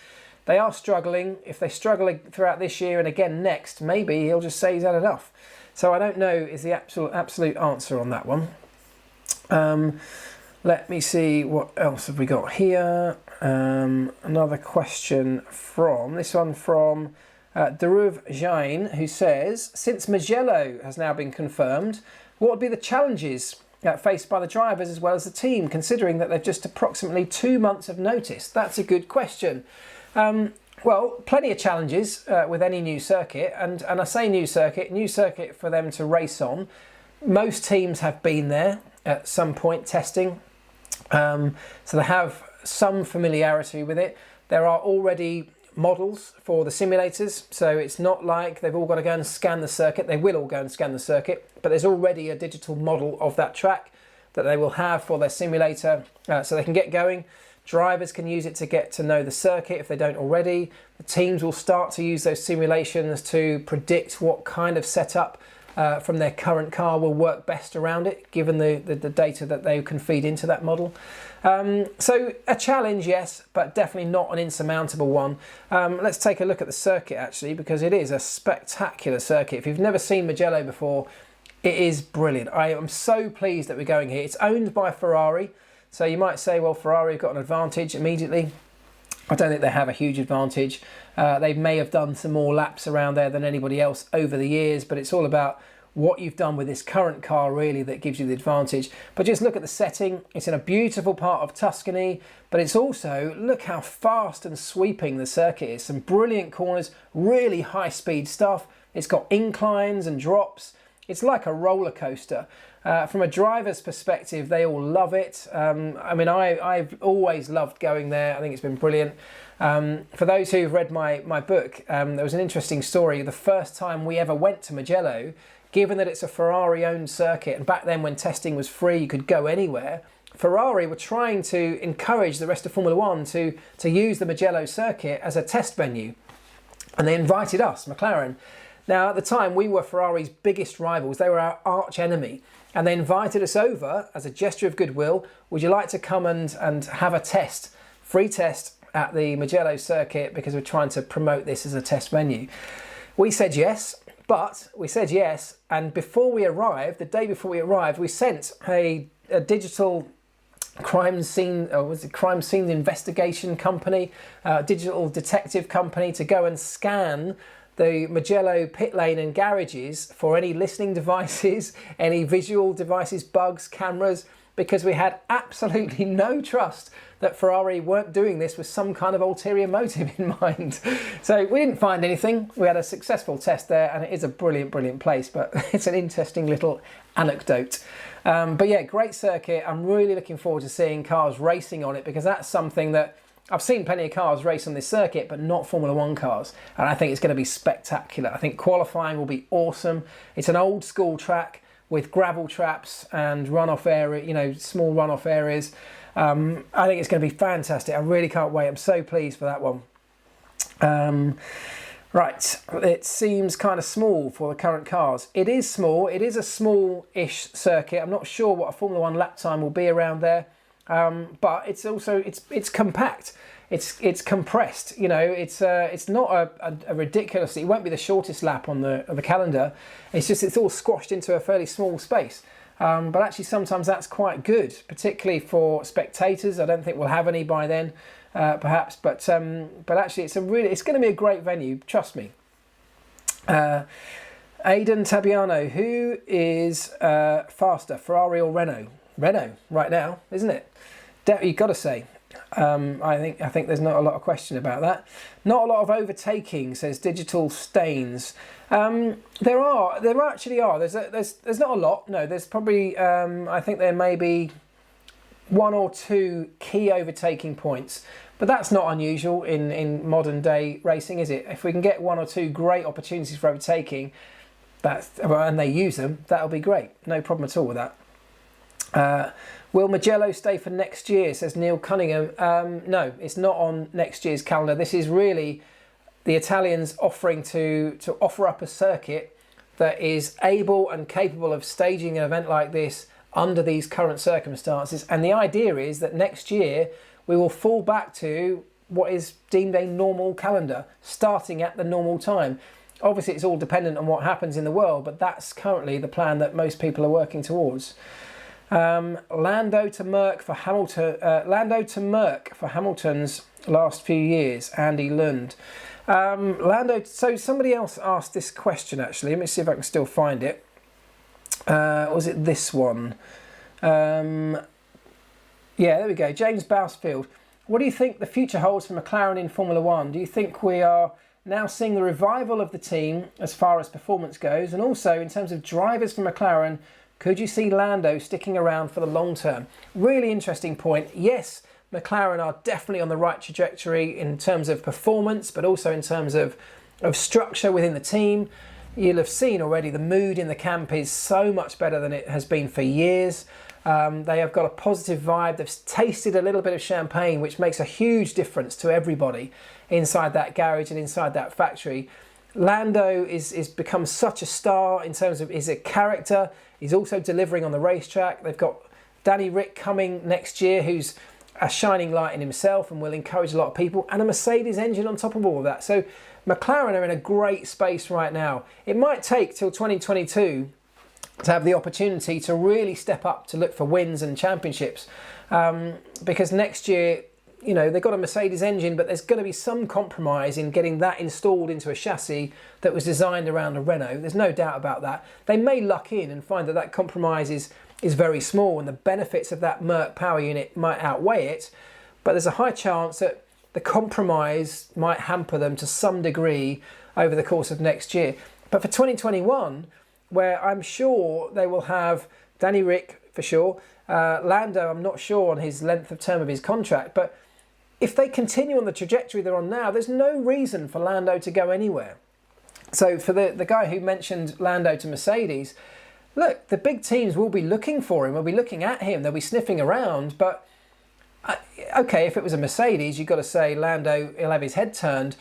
they are struggling. If they struggle throughout this year and again next, maybe he'll just say he's had enough. So I don't know is the absolute answer on that one. Let me see, what else have we got here? Another question from Daruv Jain, who says, since Mugello has now been confirmed, what would be the challenges faced by the drivers as well as the team, considering that they've just approximately 2 months of notice? That's a good question. Well, plenty of challenges with any new circuit, and I say new circuit for them to race on. Most teams have been there at some point testing, so they have some familiarity with it. There are already models for the simulators, so it's not like they've all got to go and scan the circuit. They will all go and scan the circuit, but there's already a digital model of that track that they will have for their simulator, so they can get going. Drivers can use it to get to know the circuit if they don't already. The teams will start to use those simulations to predict what kind of setup from their current car will work best around it, given the data that they can feed into that model. So a challenge, yes, but definitely not an insurmountable one. Let's take a look at the circuit actually, because it is a spectacular circuit. If you've never seen Mugello before, it is brilliant. I am so pleased that we're going here. It's owned by Ferrari. So you might say, well, Ferrari have got an advantage immediately. I don't think they have a huge advantage. They may have done some more laps around there than anybody else over the years, but it's all about what you've done with this current car really that gives you the advantage. But just look at the setting. It's in a beautiful part of Tuscany, but it's also, look how fast and sweeping the circuit is. Some brilliant corners, really high speed stuff. It's got inclines and drops. It's like a roller coaster. From a driver's perspective, they all love it. I've always loved going there. I think it's been brilliant. For those who've read my book, there was an interesting story. The first time we ever went to Mugello, given that it's a Ferrari-owned circuit, and back then when testing was free, you could go anywhere, Ferrari were trying to encourage the rest of Formula One to use the Mugello circuit as a test venue. And they invited us, McLaren. Now, at the time, we were Ferrari's biggest rivals. They were our arch enemy. And they invited us over as a gesture of goodwill. Would you like to come and have a test, free test at the Mugello circuit, because we're trying to promote this as a test venue? We said yes, and before we arrived, the day before we arrived, we sent a digital crime scene investigation company, digital detective company, to go and scan the Mugello pit lane and garages for any listening devices, any visual devices, bugs, cameras. because we had absolutely no trust that Ferrari weren't doing this with some kind of ulterior motive in mind. So we didn't find anything. We had a successful test there, and it is a brilliant, brilliant place, but it's an interesting little anecdote. But yeah, great circuit. I'm really looking forward to seeing cars racing on it, because that's something that I've seen plenty of cars race on this circuit, but not Formula One cars. And I think it's going to be spectacular. I think qualifying will be awesome. It's an old school track with gravel traps and runoff area, you know, small runoff areas. I think it's going to be fantastic. I really can't wait. I'm so pleased for that one. Right, it seems kind of small for the current cars. It is small. It is a small-ish circuit. I'm not sure what a Formula One lap time will be around there. But it's also it's compact, it's compressed. You know, it's not a ridiculously. It won't be the shortest lap on the calendar. It's all squashed into a fairly small space. But actually, sometimes that's quite good, particularly for spectators. I don't think we'll have any by then, perhaps. But actually, it's going to be a great venue. Trust me. Aidan Tabiano, who is faster, Ferrari or Renault? Renault right now, isn't it? You've got to say. I think there's not a lot of question about that. Not a lot of overtaking, says Digital Stains. There actually are. There's not a lot. No, there's probably. I think there may be 1 or 2 key overtaking points, but that's not unusual in modern day racing, is it? If we can get 1 or 2 great opportunities for overtaking, and they use them, that'll be great. No problem at all with that. Will Mugello stay for next year, says Neil Cunningham. No, it's not on next year's calendar. This is really the Italians offering to offer up a circuit that is able and capable of staging an event like this under these current circumstances. And the idea is that next year we will fall back to what is deemed a normal calendar, starting at the normal time. Obviously, it's all dependent on what happens in the world, but that's currently the plan that most people are working towards. Lando to Merc for Hamilton's last few years. Andy Lund. Lando. So somebody else asked this question actually. Let me see if I can still find it. Was it this one? Yeah, there we go. James Bousfield. What do you think the future holds for McLaren in Formula One? Do you think we are now seeing the revival of the team as far as performance goes, and also in terms of drivers for McLaren? Could you see Lando sticking around for the long term? Really interesting point. Yes, McLaren are definitely on the right trajectory in terms of performance, but also in terms of structure within the team. You'll have seen already the mood in the camp is so much better than it has been for years. They have got a positive vibe. They've tasted a little bit of champagne, which makes a huge difference to everybody inside that garage and inside that factory. Lando is become such a star in terms of he's a character. He's also delivering on the racetrack. They've got Danny Rick coming next year, who's a shining light in himself and will encourage a lot of people, and a Mercedes engine on top of all of that. So McLaren are in a great space right now. It might take till 2022 to have the opportunity to really step up to look for wins and championships, because next year, you know, they've got a Mercedes engine, but there's going to be some compromise in getting that installed into a chassis that was designed around a Renault. There's no doubt about that. They may luck in and find that that compromise is very small and the benefits of that Merc power unit might outweigh it, but there's a high chance that the compromise might hamper them to some degree over the course of next year. But for 2021, where I'm sure they will have Danny Rick for sure, Lando, I'm not sure on his length of term of his contract, but if they continue on the trajectory they're on now, there's no reason for Lando to go anywhere. So for the guy who mentioned Lando to Mercedes, look, the big teams will be looking for him, will be looking at him, they'll be sniffing around, but okay, if it was a Mercedes, you've got to say Lando, he'll have his head turned,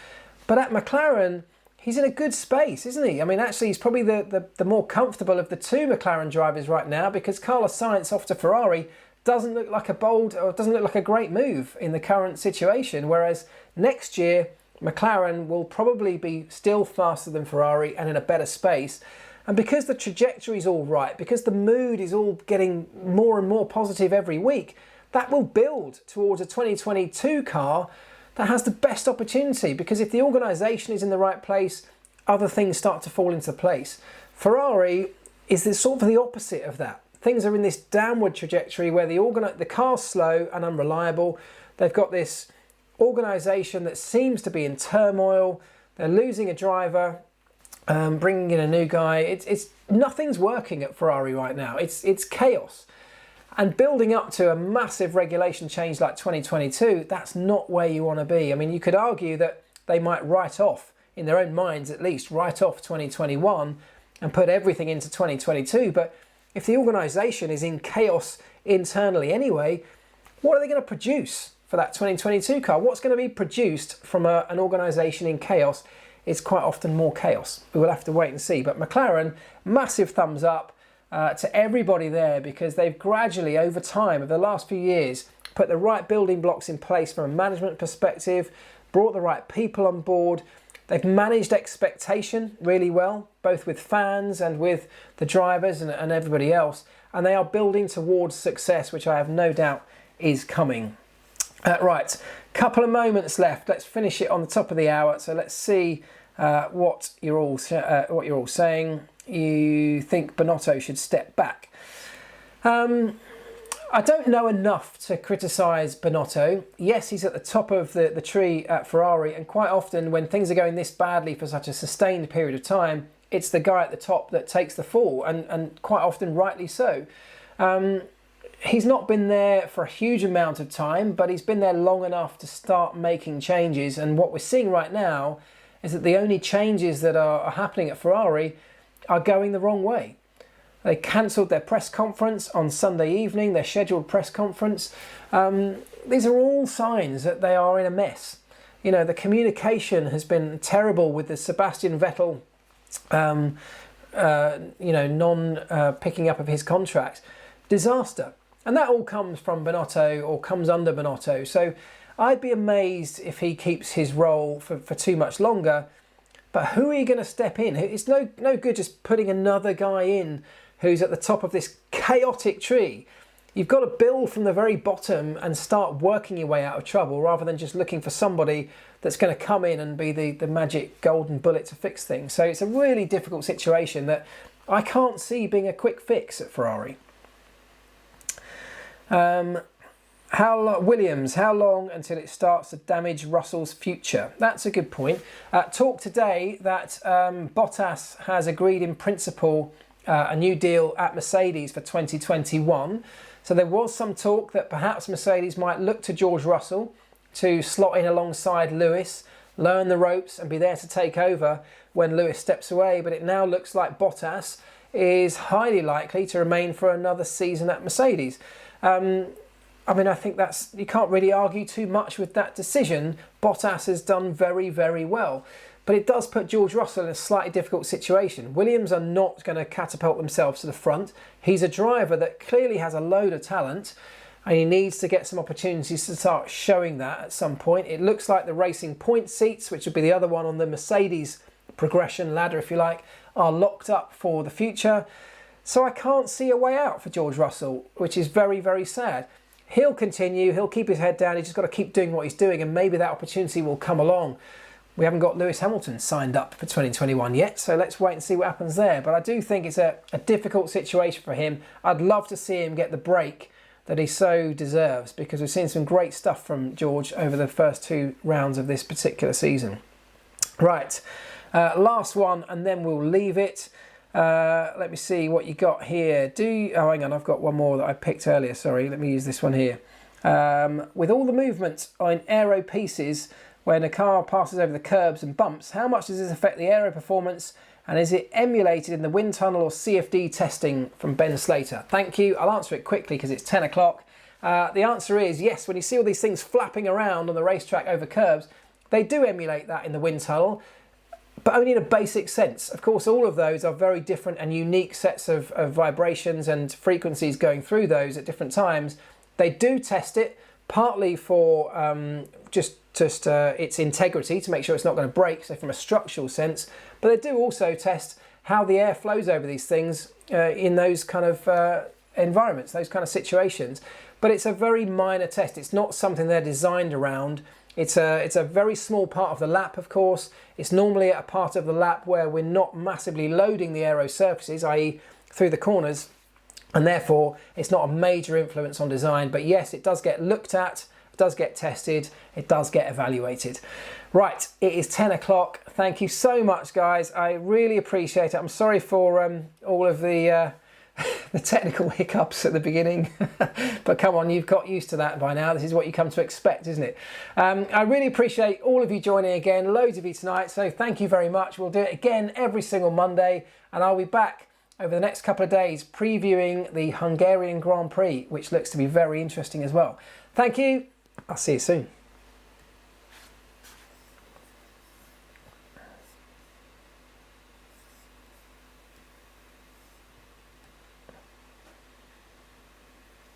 but at McLaren, he's in a good space, isn't he? I mean, actually, he's probably the more comfortable of the two McLaren drivers right now, because Carlos Sainz off to Ferrari doesn't look like doesn't look like a great move in the current situation. Whereas next year, McLaren will probably be still faster than Ferrari and in a better space. And because the trajectory is all right, because the mood is all getting more and more positive every week, that will build towards a 2022 car that has the best opportunity, because if the organisation is in the right place, other things start to fall into place. Ferrari is the sort of the opposite of that. things are in this downward trajectory where the car's slow and unreliable. They've got this organisation that seems to be in turmoil. They're losing a driver, bringing in a new guy. It's nothing's working at Ferrari right now. It's chaos. And building up to a massive regulation change like 2022, that's not where you want to be. I mean, you could argue that they might write off, in their own minds at least, write off 2021 and put everything into 2022. But if the organisation is in chaos internally anyway, what are they going to produce for that 2022 car? What's going to be produced from an organisation in chaos? It's quite often more chaos. We will have to wait and see. But McLaren, massive thumbs up to everybody there, because they've gradually, over time, over the last few years, put the right building blocks in place from a management perspective, brought the right people on board. They've managed expectation really well, both with fans and with the drivers and everybody else. And they are building towards success, which I have no doubt is coming. Right, couple of moments left. Let's finish it on the top of the hour. So let's see what you're all saying. You think Binotto should step back? I don't know enough to criticise Binotto. Yes, he's at the top of the tree at Ferrari, and quite often when things are going this badly for such a sustained period of time, it's the guy at the top that takes the fall, and quite often rightly so. He's not been there for a huge amount of time, but he's been there long enough to start making changes, and what we're seeing right now is that the only changes that are happening at Ferrari are going the wrong way. They cancelled their press conference on Sunday evening, their scheduled press conference. These are all signs that they are in a mess. You know, the communication has been terrible with the Sebastian Vettel, picking up of his contract. Disaster. And that all comes from Binotto, or comes under Binotto. So I'd be amazed if he keeps his role for too much longer. But who are you going to step in? It's no good just putting another guy in who's at the top of this chaotic tree. You've got to build from the very bottom and start working your way out of trouble, rather than just looking for somebody that's going to come in and be the magic golden bullet to fix things. So it's a really difficult situation that I can't see being a quick fix at Ferrari. Williams, how long until it starts to damage Russell's future? That's a good point. Talk today that Bottas has agreed in principle a new deal at Mercedes for 2021. So there was some talk that perhaps Mercedes might look to George Russell to slot in alongside Lewis, learn the ropes and be there to take over when Lewis steps away. But it now looks like Bottas is highly likely to remain for another season at Mercedes. I mean, I think you can't really argue too much with that decision. Bottas has done very, very well. But it does put George Russell in a slightly difficult situation. Williams are not going to catapult themselves to the front. He's a driver that clearly has a load of talent, and he needs to get some opportunities to start showing that at some point. It looks like the racing point seats, which would be the other one on the Mercedes progression ladder, if you like, are locked up for the future. So I can't see a way out for George Russell, which is very, very sad. He'll continue, he'll keep his head down, he's just got to keep doing what he's doing, and maybe that opportunity will come along. We haven't got Lewis Hamilton signed up for 2021 yet, so let's wait and see what happens there. But I do think it's a difficult situation for him. I'd love to see him get the break that he so deserves, because we've seen some great stuff from George over the first 2 rounds of this particular season. Right, last one, and then we'll leave it. Let me see what you got here. Oh, hang on, I've got one more that I picked earlier. Sorry, let me use this one here. With all the movement on aero pieces when a car passes over the curbs and bumps, how much does this affect the aero performance, and is it emulated in the wind tunnel or CFD testing? From Ben Slater. Thank you. I'll answer it quickly because it's 10 o'clock. The answer is yes. When you see all these things flapping around on the racetrack over curbs, they do emulate that in the wind tunnel, but only in a basic sense. Of course, all of those are very different and unique sets of vibrations and frequencies going through those at different times. They do test it, partly for just its integrity, to make sure it's not going to break, so from a structural sense. But they do also test how the air flows over these things in those kind of environments, those kind of situations. But it's a very minor test. It's not something they're designed around. It's a very small part of the lap, of course. It's normally a part of the lap where we're not massively loading the aero surfaces, i.e. through the corners. and therefore it's not a major influence on design. But yes, it does get looked at, it does get tested, it does get evaluated. Right, it is 10 o'clock. Thank you so much, guys. I really appreciate it. I'm sorry for all of the technical hiccups at the beginning, but come on, you've got used to that by now. This is what you come to expect, isn't it? I really appreciate all of you joining again, loads of you tonight, so thank you very much. We'll do it again every single Monday, and I'll be back over the next couple of days previewing the Hungarian Grand Prix, which looks to be very interesting as well. Thank you. I'll see you soon.